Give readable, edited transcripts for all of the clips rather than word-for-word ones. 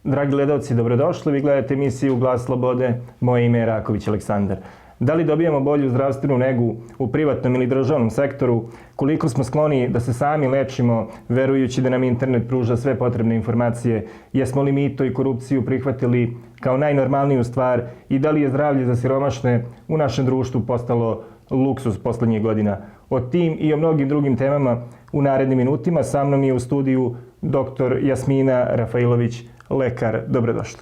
Dragi gledalci, dobrodošli. Vi gledate emisiju Glas slobode. Moje ime je Raković Aleksandar. Da li dobijamo bolju zdravstvenu negu u privatnom ili državnom sektoru? Koliko smo skloni da se sami lečimo, verujući da nam internet pruža sve potrebne informacije? Jesmo li mito i korupciju prihvatili kao najnormalniju stvar? I da li je zdravlje za siromašne u našem društvu postalo luksuz poslednjih godina? O tim i o mnogim drugim temama u narednim minutima sa mnom je u studiju dr. Jasmina Rafailović, lekar. Dobrodošli.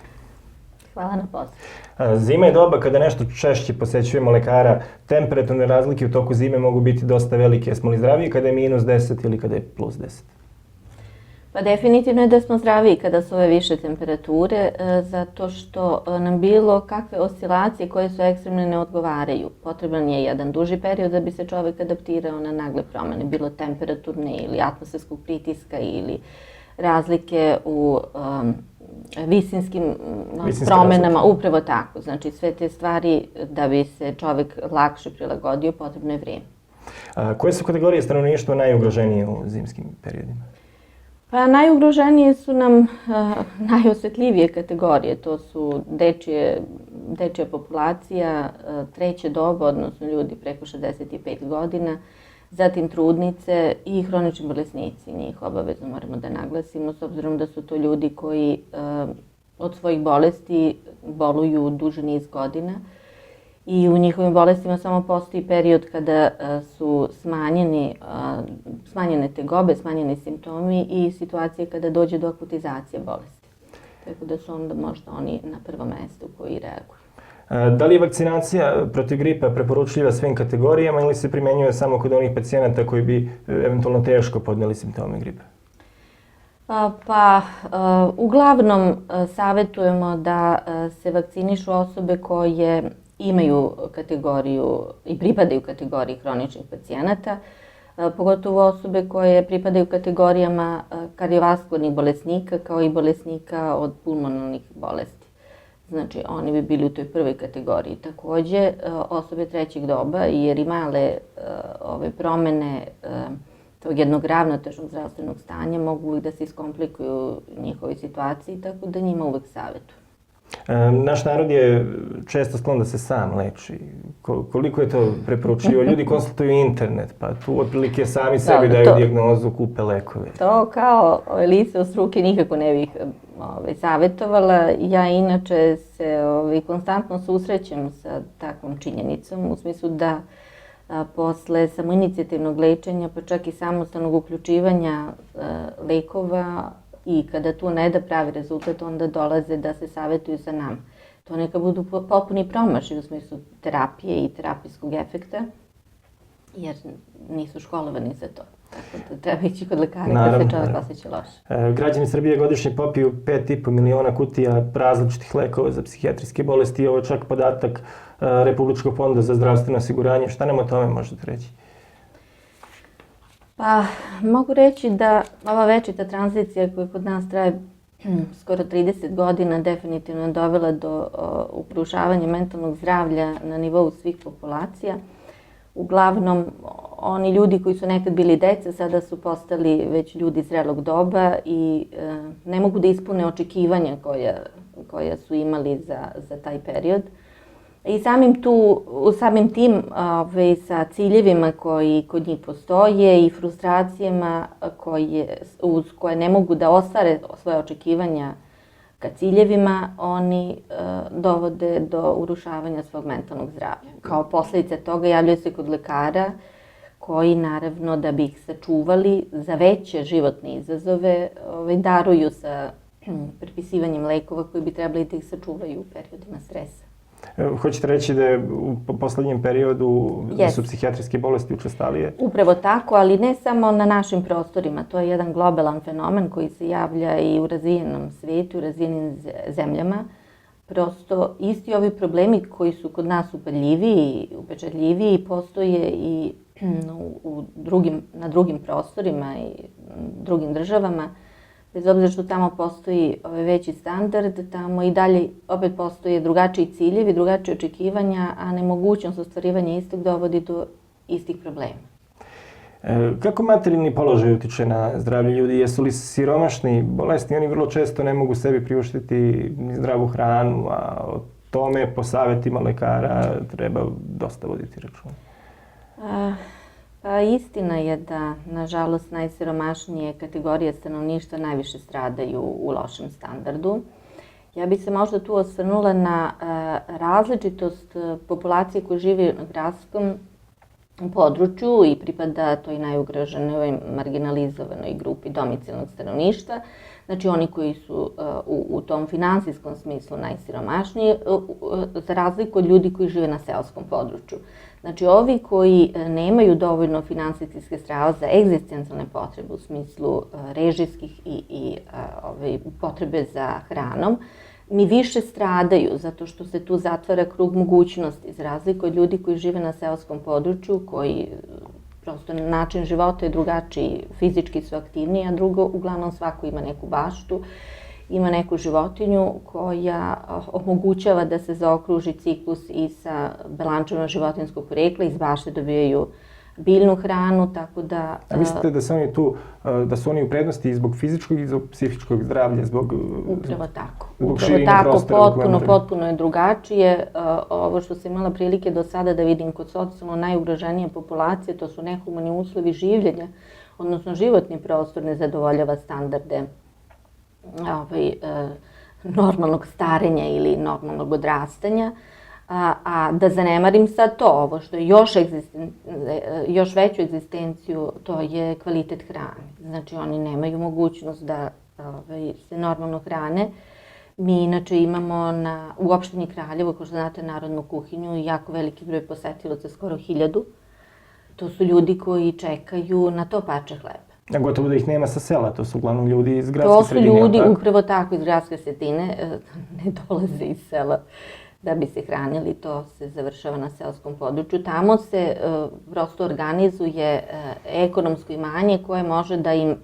Hvala na pozivu. Zima je doba kada nešto češće posećujemo lekara. Temperaturne razlike u toku zime mogu biti dosta velike. Jesmo li zdraviji kada je -10 ili kada je +10? Pa definitivno je da smo zdraviji kada su ove više temperature, zato što nam bilo kakve oscilacije koje su ekstremne ne odgovaraju. Potreban je jedan duži period da bi se čovjek adaptirao na nagle promjene, bilo temperaturne ili atmosferskog pritiska ili razlike u visinskim promenama, upravo tako. Znači sve te stvari da bi se čovjek lakše prilagodio, potrebno je vrijeme. Koje su kategorije stanovništva najugroženije u zimskim periodima? Pa najugroženije su nam najosjetljivije kategorije. To su dečja populacija, treće doba, odnosno ljudi preko 65 godina, zatim trudnice i hronični bolesnici. Njih obavezno moramo da naglasimo, s obzirom da su to ljudi koji od svojih bolesti boluju duži niz godina i u njihovim bolestima samo postoji period kada su smanjene tegobe, smanjeni simptomi i situacije kada dođe do akutizacije bolesti. Tako da su onda možda oni na prvom mjestu koji reaguju. Da li je vakcinacija protiv gripa preporučljiva svim kategorijama ili se primjenjuje samo kod onih pacijenata koji bi eventualno teško podnijeli simptome gripa? Uglavnom savjetujemo da se vakcinišu osobe koje imaju kategoriju i pripadaju kategoriji hroničnih pacijenata, pogotovo osobe koje pripadaju kategorijama kardiovaskularnih bolesnika kao i bolesnika od pulmonalnih bolesti. Znači, oni bi bili u toj prvoj kategoriji. Također, osobe trećeg doba, jer i male ove promjene tog jednog ravnotežnog zdravstvenog stanja mogu uvijek da se iskomplikuju njihovoj situaciji, tako da njima uvijek savjetuju. Naš narod je često sklon da se sam leči. Koliko je to preporučljivo? Ljudi konsultuju internet, pa tu otprilike sami sebi daju dijagnozu, kupe lekove. To kao lice od struke nikako ne bih savjetovala. Ja inače se konstantno susrećem sa takvom činjenicom, u smislu da posle samoinicijativnog lečenja, pa čak i samostalnog uključivanja lekova, i kada tu ne da pravi rezultat, onda dolaze da se savjetuju sa nama. To neka budu potpuni promašaji u smislu terapije i terapijskog efekta, jer nisu školovani za to. Tako da treba ići kod lekara kada se čovjek osjeća loše. Građani Srbije godišnje popiju 5,5 miliona kutija različitih lekova za psihijatrijske bolesti. Ovo je čak podatak Republičkog fonda za zdravstveno osiguranje. Šta nam o tome možete reći? Pa, mogu reći da ova večita tranzicija koja kod nas traje skoro 30 godina definitivno je dovela do urušavanja mentalnog zdravlja na nivou svih populacija. Uglavnom, oni ljudi koji su nekad bili deca, sada su postali već ljudi zrelog doba i ne mogu da ispune očekivanja koja su imali za taj period. I samim tim sa ciljevima koji kod njih postoje i frustracijama uz koje ne mogu da ostvare svoje očekivanja ka ciljevima, oni dovode do urušavanja svog mentalnog zdravlja. Kao posljedica toga javljaju se kod lekara koji naravno da bi ih sačuvali za veće životne izazove daruju sa prepisivanjem lekova koji bi trebali da ih sačuvaju u periodima stresa. Hoćete reći da je u poslednjem periodu da su psihijatrijske bolesti učestalije? Upravo tako, ali ne samo na našim prostorima. To je jedan globalan fenomen koji se javlja i u razvijenom svijetu, u razvijenim zemljama. Prosto isti ovi problemi koji su kod nas upečatljiviji postoje i na drugim prostorima i drugim državama. Bez obzira što tamo postoji veći standard, tamo i dalje opet postoje drugačiji ciljevi, drugačije očekivanja, a nemogućnost ostvarivanja istog dovodi do istih problema. Kako materijalni položaj utiče na zdravlje ljudi? Jesu li siromašni, bolesni? Oni vrlo često ne mogu sebi priuštiti ni zdravu hranu, a o tome po savjetima lekara treba dosta voditi računa. Pa istina je da, nažalost, najsiromašnije kategorije stanovništva najviše stradaju u lošem standardu. Ja bih se možda tu osvrnula na različitost populacije koja živi na gradskom području i pripada toj najugroženoj, marginalizovanoj grupi domicilnog stanovništva. Znači oni koji su u tom finansijskom smislu najsiromašniji, za razliku od ljudi koji žive na seoskom području. Znači ovi koji nemaju dovoljno finansijskih sredstava za egzistencijalne potrebe u smislu režijskih i potrebe za hranom, mi više stradaju zato što se tu zatvara krug mogućnosti, za razliku od ljudi koji žive na seoskom području, koji prosto način života je drugačiji, fizički su aktivniji, a drugo, uglavnom svako ima neku baštu, ima neku životinju koja omogućava da se zaokruži ciklus i sa belančevima životinjskog porekla, iz bašte dobijaju biljnu hranu, tako da... A mislite da su oni tu, da su oni u prednosti i zbog fizičkog i zbog psihičkog zdravlja, zbog... Upravo tako. Zbog širenja prostora. Potpuno je drugačije. Ovo što sam imala prilike do sada da vidim kod socijalno najugroženije populacije, to su nehumani uslovi življenja, odnosno životni prostor ne zadovoljava standarde normalnog starenja ili normalnog odrastanja. A da zanemarim sad to, ovo što je još veću egzistenciju, to je kvalitet hrane. Znači oni nemaju mogućnost da se normalno hrane. Mi inače imamo u opštini Kraljevo, kao što znate, narodnu kuhinju i jako veliki broj posetilaca, skoro 1000. To su ljudi koji čekaju na to parče hleba. A gotovo da ih nema sa sela, to su uglavnom ljudi iz gradske sredine. To su ljudi upravo tako iz gradske sredine, ne dolaze iz sela da bi se hranili, to se završava na seoskom području. Tamo se prosto organizuje ekonomsko imanje koje može da im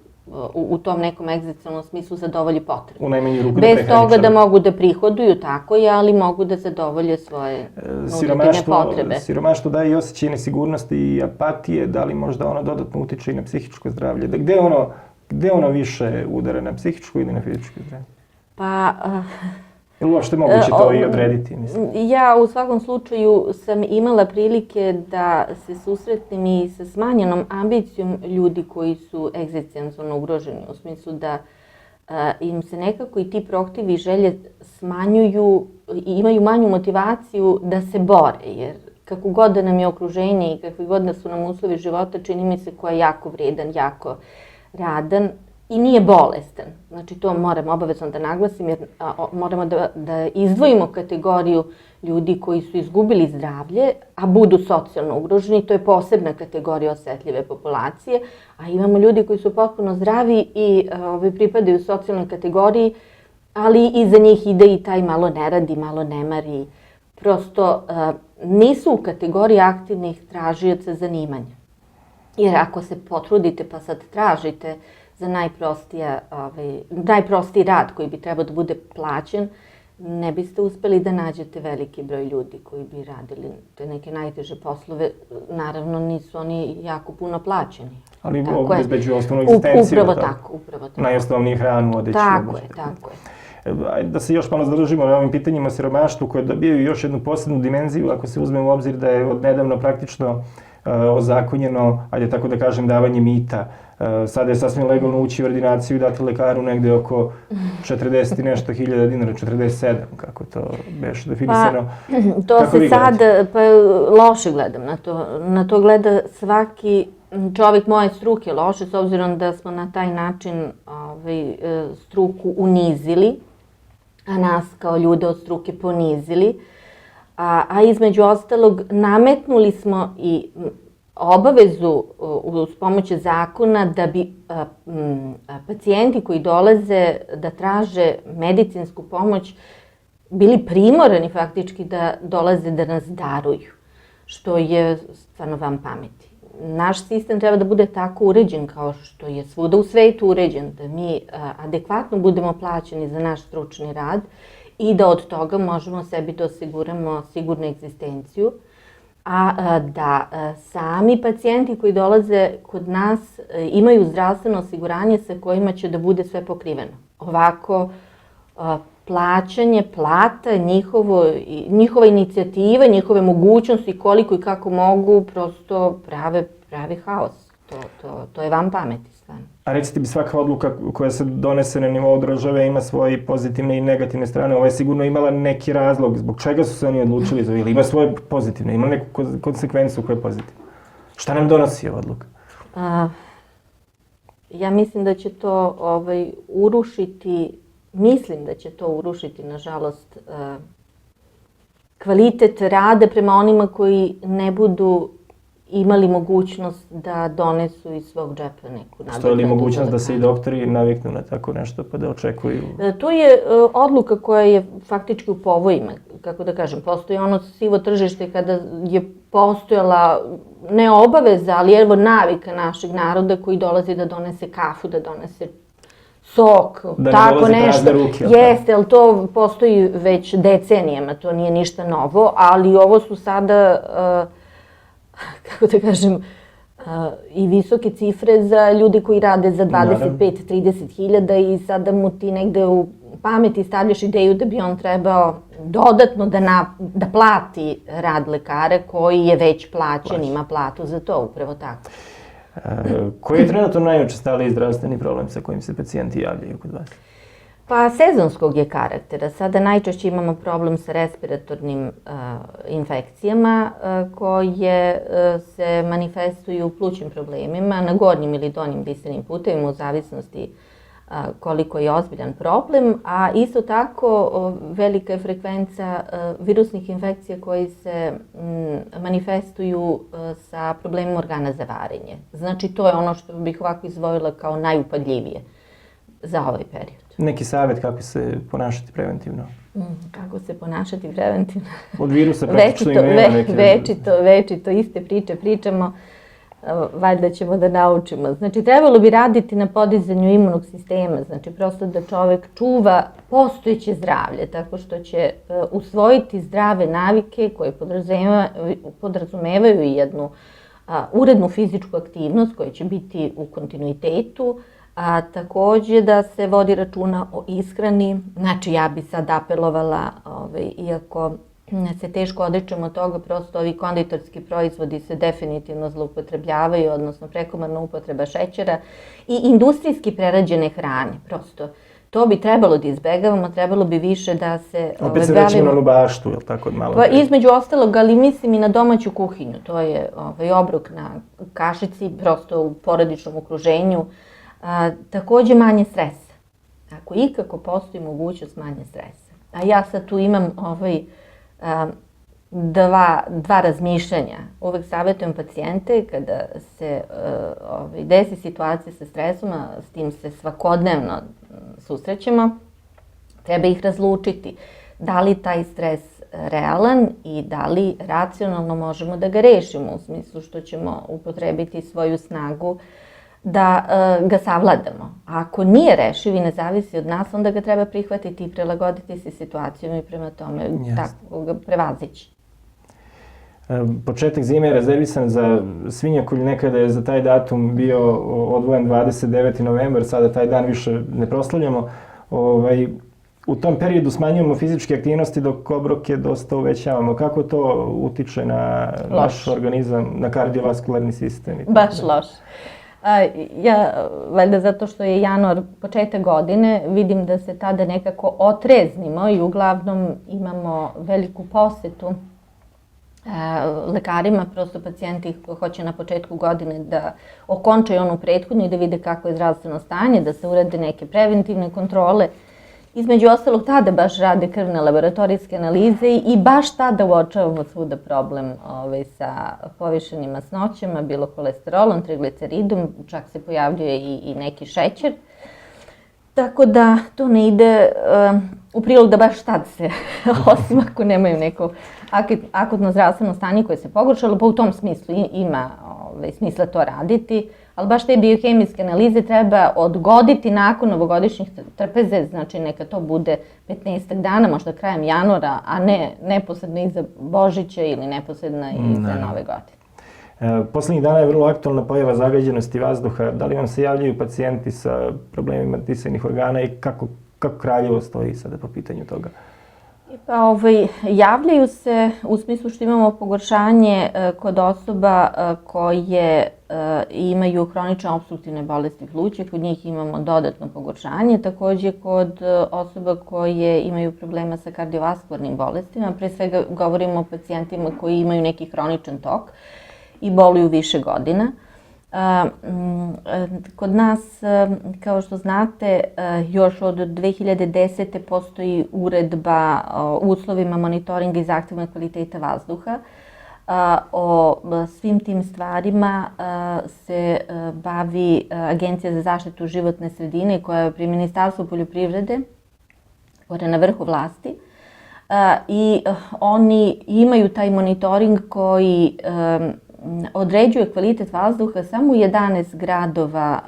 u tom nekom egzistencijalnom smislu zadovolji potrebe. U najmanju ruku da bez toga da mogu da prihoduju, tako je, ali mogu da zadovolje svoje nutritivne potrebe. Siromaštvo daje i osjećaj nesigurnosti i apatije, da li možda ono dodatno utiče i na psihičko zdravlje? Gde ono više udara, na psihičko ili na fizičko zdravlje? Pa... Je li uopšte moguće to i odrediti? Ja u svakom slučaju sam imala prilike da se susretnem i sa smanjenom ambicijom ljudi koji su egzistencijalno ugroženi, u smislu da im se nekako i ti prohtivi i želje smanjuju i imaju manju motivaciju da se bore, jer kako god da nam je okruženje i kakvi god da su nam uslovi života, čini mi se ko je jako vredan, jako radan, i nije bolestan. Znači to moram obavezno da naglasim jer moramo da izdvojimo kategoriju ljudi koji su izgubili zdravlje, a budu socijalno ugroženi. To je posebna kategorija osetljive populacije. A imamo ljudi koji su potpuno zdravi i pripadaju socijalnoj kategoriji, ali iza njih ide i taj malo neradi, malo nemari. Prosto nisu u kategoriji aktivnih tražioca zanimanja. Jer ako se potrudite pa sad tražite za najprostiji rad koji bi trebao da bude plaćen, ne biste uspeli da nađete veliki broj ljudi koji bi radili te neke najteže poslove. Naravno, nisu oni jako puno plaćeni. Ali obezbeđuju osnovnu egzistenciju. Upravo tako. Najosnovniji hranu, odeću. Tako je. Da se još malo zadržimo na ovim pitanjima siromaštvu koje dobijaju još jednu posebnu dimenziju, ako se uzmemo u obzir da je odnedavno praktično ozakonjeno, ajde tako da kažem, davanje mita. Sada je sasvim legalno ući u ordinaciju i dati lekaru negde oko 40 i nešto hiljada dinara, 47, kako to beše definisano. To se sad, loše gledam na to. Na to gleda svaki čovjek moje struke loše, s obzirom da smo na taj način struku unizili, a nas kao ljude od struke ponizili. A između ostalog nametnuli smo i obavezu uz pomoć zakona da bi pacijenti koji dolaze da traže medicinsku pomoć bili primorani faktički da dolaze da nas daruju, što je stvarno van pameti. Naš sistem treba da bude tako uređen kao što je svuda u svetu uređen, da mi adekvatno budemo plaćeni za naš stručni rad i da od toga možemo sebi da osiguramo sigurnu egzistenciju. a da sami pacijenti koji dolaze kod nas imaju zdravstveno osiguranje sa kojima će da bude sve pokriveno. Ovako, plaćanje plata, njihova inicijativa, njihove mogućnosti, koliko i kako mogu, prosto pravi haos. To je van pameti stvarno. A recite mi, svaka odluka koja se donese na nivou države ima svoje pozitivne i negativne strane. Ovo je sigurno imala neki razlog. Zbog čega su se oni odlučili za ovo? Ili ima svoje pozitivne? Ima neku konsekvencu koja je pozitivna? Šta nam donosi ova odluka? Ja mislim da će to urušiti, nažalost, kvalitet rada prema onima koji ne budu imali mogućnost da donesu iz svog džepa neku nadoknadu. Stoji li mogućnost da se i doktori naviknu na tako nešto pa da očekuju? To je odluka koja je faktički u povojima, kako da kažem. Postoji ono sivo tržište kada je postojala ne obaveza, ali evo navika našeg naroda koji dolazi da donese kafu, da donese sok, tako nešto. Da ne dolazi prazne ruke. Jeste, ali to postoji već decenijama, to nije ništa novo, ali ovo su sada, kako da kažem, i visoke cifre za ljudi koji rade za 25-30 hiljada i sada mu ti negde u pameti stavljaš ideju da bi on trebao dodatno da plati rad lekara koji je već plaćen, ima platu za to, upravo tako. Koji je trenutno najučestaliji zdravstveni problem sa kojim se pacijenti javljaju kod vas? Pa sezonskog je karaktera. Sada najčešće imamo problem sa respiratornim infekcijama koje se manifestuju plućnim problemima na gornjim ili donjim disanim putevima u zavisnosti koliko je ozbiljan problem, a isto tako velika je frekvenca virusnih infekcija koji se manifestuju sa problemima organa za varenje. Znači to je ono što bih ovako izdvojila kao najupadljivije za ovaj period. Neki savjet kako se ponašati preventivno? Kako se ponašati preventivno? Od virusa praktično ima neke... Večito iste priče pričamo, valjda ćemo da naučimo. Znači, trebalo bi raditi na podizanju imunog sistema, znači prosto da čovek čuva postojeće zdravlje, tako što će usvojiti zdrave navike koje podrazumevaju jednu urednu fizičku aktivnost koja će biti u kontinuitetu, a takođe da se vodi računa o ishrani. Znači, ja bi sad apelovala, iako se teško odričemo od toga, prosto ovi konditorski proizvodi se definitivno zloupotrebljavaju, odnosno prekomerna upotreba šećera i industrijski prerađene hrane, prosto. To bi trebalo da izbegavamo, trebalo bi više da se... Opet se većemo na onu baštu, je li tako od malo? Pa između ostalog, ali mislim i na domaću kuhinju. To je obrok na kašici, prosto u porodičnom okruženju. Takođe manje stresa. Ako ikako postoji mogućnost manje stresa. A ja sad tu imam dva razmišljanja. Uvek savjetujem pacijente kada se desi situacija sa stresom, a s tim se svakodnevno susrećemo, treba ih razlučiti. Da li taj stres realan i da li racionalno možemo da ga rešimo, u smislu što ćemo upotrebiti svoju snagu da ga savladamo. A ako nije rešiv i ne zavisi od nas, onda ga treba prihvatiti i prilagoditi se situacijom i prema tome tako ga prevazići. Početak zime je rezervisan za svinjakolj, nekada je za taj datum bio odvojen 29. novembar, sada taj dan više ne proslavljamo. U tom periodu smanjujemo fizičke aktivnosti dok obroke dosta uvećavamo. Kako to utiče na naš organizam, na kardiovaskularni sistem? Baš loše. Ja, valjda zato što je januar početak godine, vidim da se tada nekako otreznimo i uglavnom imamo veliku posetu lekarima, prosto pacijenti hoće na početku godine da okončaju onu prethodnu i da vide kako je zdravstveno stanje, da se urade neke preventivne kontrole. Između ostalog, tada baš rade krvne laboratorijske analize i baš tada uočavamo svuda problem sa povišenim masnoćama, bilo kolesterolom, trigliceridom, čak se pojavljuje i neki šećer. Tako da to ne ide u prilog da baš tad se, osim ako nemaju neko akutno zdravstveno stanje koje se pogoršalo, pa u tom smislu ima smisla to raditi. ali baš te biohemijske analize treba odgoditi nakon novogodišnjih trpeze, znači neka to bude 15 dana, možda krajem januara, a ne neposredno iza Božića ili neposredno iza Nove godine. Poslednjih dana je vrlo aktualna pojava zagađenosti vazduha. Da li vam se javljaju pacijenti sa problemima disajnih organa i kako Kraljevo stoji sada po pitanju toga? Pa, javljaju se u smislu što imamo pogoršanje kod osoba koje imaju hronične opstruktivne bolesti pluća, kod njih imamo dodatno pogoršanje, takođe kod osoba koje imaju problema sa kardiovaskularnim bolestima, pre svega govorimo o pacijentima koji imaju neki hroničan tok i boluju više godina. Kod nas, kao što znate, još od 2010. postoji uredba o uslovima monitoringa i zahtevnog kvaliteta vazduha. O svim tim stvarima se bavi Agencija za zaštitu životne sredine koja je pri Ministarstvu poljoprivrede, koja je na vrhu vlasti. I oni imaju taj monitoring koji određuje kvalitet vazduha samo u 11 gradova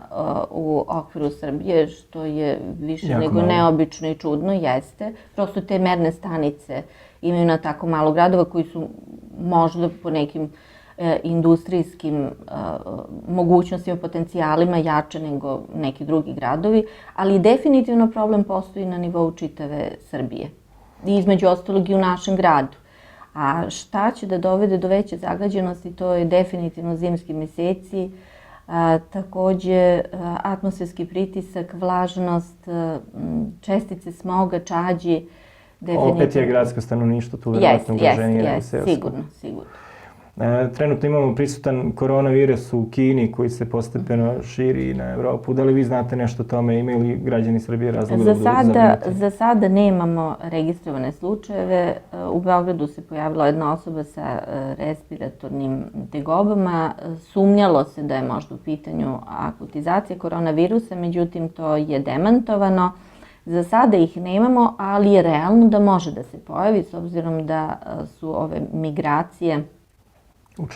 u okviru Srbije, što je više nego neobično i čudno, jeste. Prosto te merne stanice imaju na tako malo gradova koji su možda po nekim industrijskim mogućnostima, potencijalima jače nego neki drugi gradovi, ali definitivno problem postoji na nivou čitave Srbije. I između ostalog i u našem gradu. A šta će da dovede do veće zagađenosti, to je definitivno zimski meseci, takođe atmosferski pritisak, vlažnost, čestice smoga, čađi. Opet je gradsko stanovništvo tu verovatno ugroženije nego seosko. Sigurno. Trenutno imamo prisutan koronavirus u Kini koji se postepeno širi na Evropu. Da li vi znate nešto o tome? Imaju li građani Srbije razloga da budu zabrinuti? Za sada nemamo registrovane slučajeve. U Beogradu se pojavila jedna osoba sa respiratornim tegobama. Sumnjalo se da je možda u pitanju akutizacija koronavirusa, međutim to je demantovano. Za sada ih nemamo, ali je realno da može da se pojavi s obzirom da su ove migracije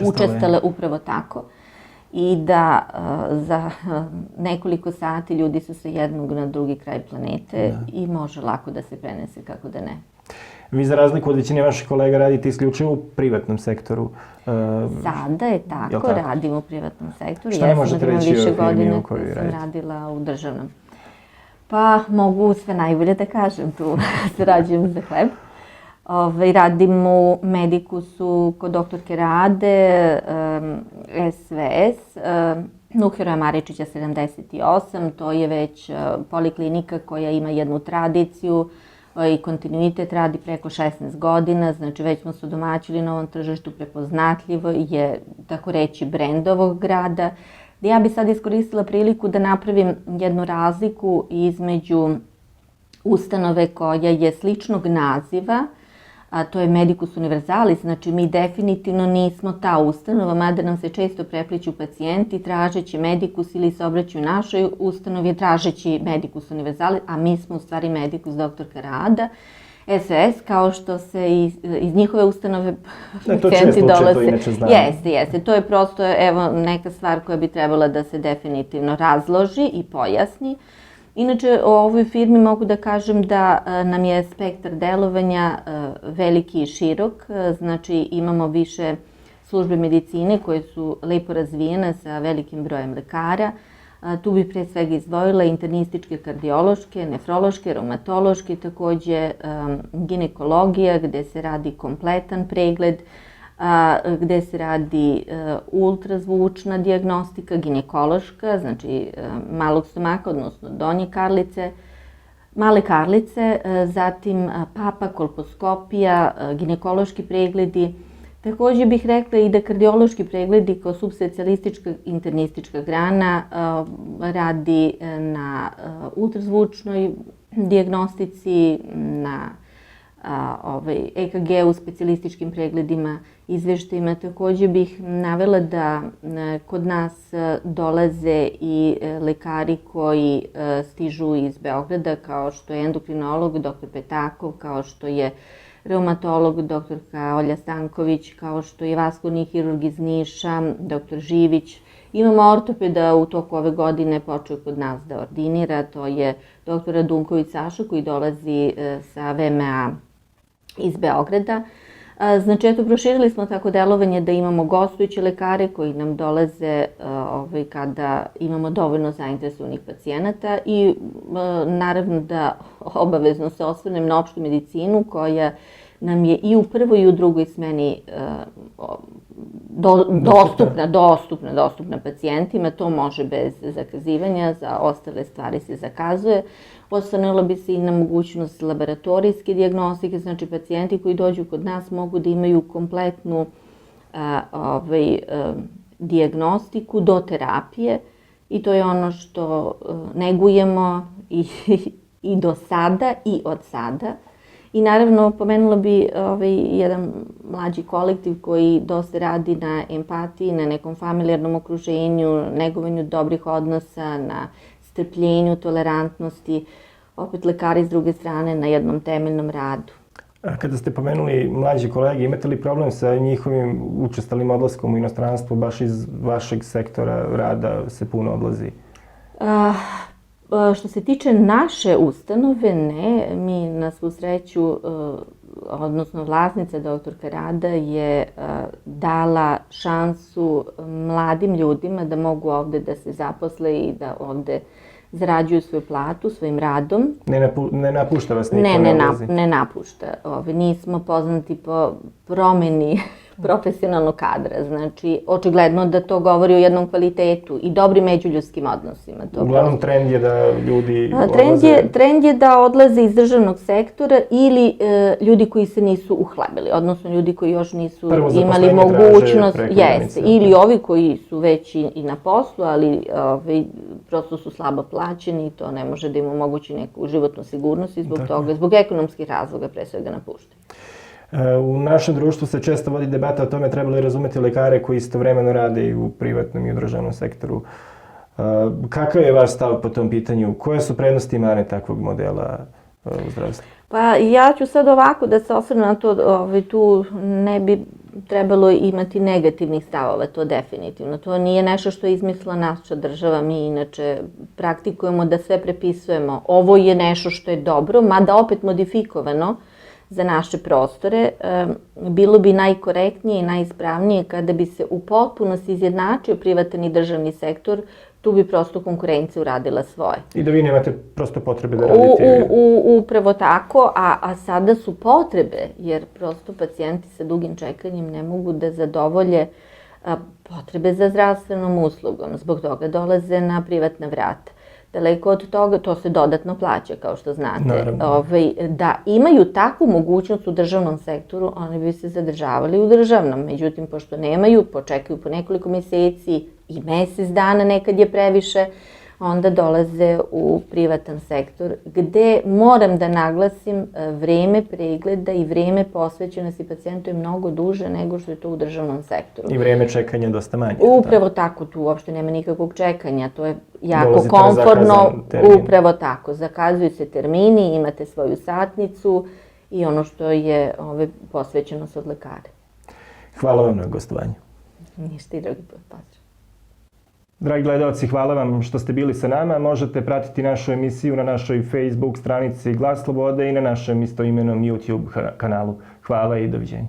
učestale upravo tako i da za nekoliko sati ljudi su sa jednog na drugi kraj planete i može lako da se prenese, kako da ne. Vi za razliku od većine vaših kolega radite isključivo u privatnom sektoru. Sada je tako, radimo u privatnom sektoru. Šta ne možete reći o firmi u kojoj radite? Ja sam radila u državnom. Pa mogu sve najbolje da kažem, tu sarađujem za hleb. Radim u Medikusu kod doktorke Rade, SVS, Nuhera Maričića 78, to je već poliklinika koja ima jednu tradiciju i kontinuitet, radi preko 16 godina, znači već smo se domaćili na ovom tržištu, prepoznatljivo je, tako reći, brend ovog grada. Ja bi sad iskoristila priliku da napravim jednu razliku između ustanove koja je sličnog naziva, a to je Medicus Universalis, znači mi definitivno nismo ta ustanova, mada nam se često prepliću pacijenti tražeći Medicus ili se obraćaju našoj ustanovi tražeći Medicus Universalis, a mi smo u stvari Medicus doktorka Rada, SOS, kao što se iz njihove ustanove pacijenti dolaze. Jeste. To je prosto neka stvar koja bi trebala da se definitivno razloži i pojasni. Inače, o ovoj firmi mogu da kažem da nam je spektar delovanja veliki i širok, znači imamo više službe medicine koje su lepo razvijene sa velikim brojem lekara. Tu bi pre svega izdvojila internističke, kardiološke, nefrološke, reumatološke, takođe ginekologija gde se radi kompletan pregled, gde se radi ultrazvučna dijagnostika, ginekološka, znači malog stomaka, odnosno donje karlice, male karlice, zatim papa, kolposkopija, ginekološki pregledi. Takođe bih rekla i da kardiološki pregledi kao subspecijalistička internistička grana radi na ultrazvučnoj dijagnostici, na EKG-u, specijalističkim pregledima, izveštajima. Takođe bih navela da kod nas dolaze i lekari koji stižu iz Beograda, kao što je endokrinolog dr. Petakov, kao što je reumatolog dr. Olja Stanković, kao što je vaskularni hirurg iz Niša, dr. Živić Imamo ortopeda u toku ove godine počeo kod nas da ordinira, to je dr. Radunković Saša koji dolazi sa VMA iz Beograda. Znači, eto, proširili smo tako delovanje da imamo gostujuće lekare koji nam dolaze kada imamo dovoljno zainteresovanih pacijenata i naravno da obavezno se osvrnem na opštu medicinu koja nam je i u prvoj i u drugoj smeni dostupna pacijentima. To može bez zakazivanja, za ostale stvari se zakazuje. Osvrnula bi se i na mogućnost laboratorijske dijagnostike, znači pacijenti koji dođu kod nas mogu da imaju kompletnu dijagnostiku do terapije i to je ono što negujemo i do sada i od sada. I naravno, pomenula bi jedan mlađi kolektiv koji dosta radi na empatiji, na nekom familijarnom okruženju, negovanju dobrih odnosa, na strpljenju, tolerantnosti, opet lekari s druge strane na jednom temeljnom radu. A kada ste pomenuli mlađe kolege, imate li problem sa njihovim učestalim odlaskom u inostranstvo, baš iz vašeg sektora rada se puno odlazi? Što se tiče naše ustanove, ne. Mi na svu sreću, odnosno vlasnica doktorka Rada je dala šansu mladim ljudima da mogu ovde da se zaposle i da ovde zarađuju svoju platu, svojim radom. Ne napušta vas niko ne odlazi? Ne napušta. Nismo poznati po promeni profesionalnog kadra. Znači, očigledno da to govori o jednom kvalitetu i dobrim međuljudskim odnosima. Uglavnom, trend je da ljudi odlaze? Trend je da odlaze iz državnog sektora ili ljudi koji se nisu uhlebili, odnosno ljudi koji još nisu imali mogućnost. Jeste, ili ovi koji su već i na poslu, ali prosto su slabo plaćeni i to ne može da im omogući neku životnu sigurnost i zbog toga, zbog ekonomskih razloga pre svega napuštaju. U našem društvu se često vodi debata o tome treba li razumeti lekare koji istovremeno rade i u privatnom i u državnom sektoru. Kakav je vaš stav po tom pitanju? Koje su prednosti i mane takvog modela u zdravstvu? Pa ja ću sad ovako da se osvrnem na to, tu ne bi trebalo imati negativnih stavova, to definitivno. To nije nešto što je izmislila naša država, mi inače praktikujemo da sve prepisujemo. Ovo je nešto što je dobro, mada opet modifikovano za naše prostore. Bilo bi najkorektnije i najispravnije kada bi se u potpunosti izjednačio privatan i državni sektor, tu bi prosto konkurencija uradila svoje. I da vi nemate prosto potrebe da radite? Upravo tako, a sada su potrebe, jer prosto pacijenti sa dugim čekanjem ne mogu da zadovolje potrebe za zdravstvenom uslugom. Zbog toga dolaze na privatna vrata. Daleko od toga, to se dodatno plaća, kao što znate. Da imaju takvu mogućnost u državnom sektoru, oni bi se zadržavali u državnom. Međutim, pošto nemaju, počekaju po nekoliko mjeseci i mesec dana, nekad je previše, onda dolaze u privatan sektor, gde moram da naglasim vreme pregleda i vreme posvećenosti pacijentu je mnogo duže nego što je to u državnom sektoru. I vreme čekanja dosta manje. Upravo tako, tu uopšte nema nikakvog čekanja, to je jako komfortno. Upravo tako, zakazuju se termini, imate svoju satnicu i ono što je posvećenost od lekara. Hvala vam na gostovanju. Ništa i drugi put, pozdrav. Dragi gledalci, hvala vam što ste bili sa nama. Možete pratiti našu emisiju na našoj Facebook stranici Glas Slobode i na našem istoimenom YouTube kanalu. Hvala i doviđenja.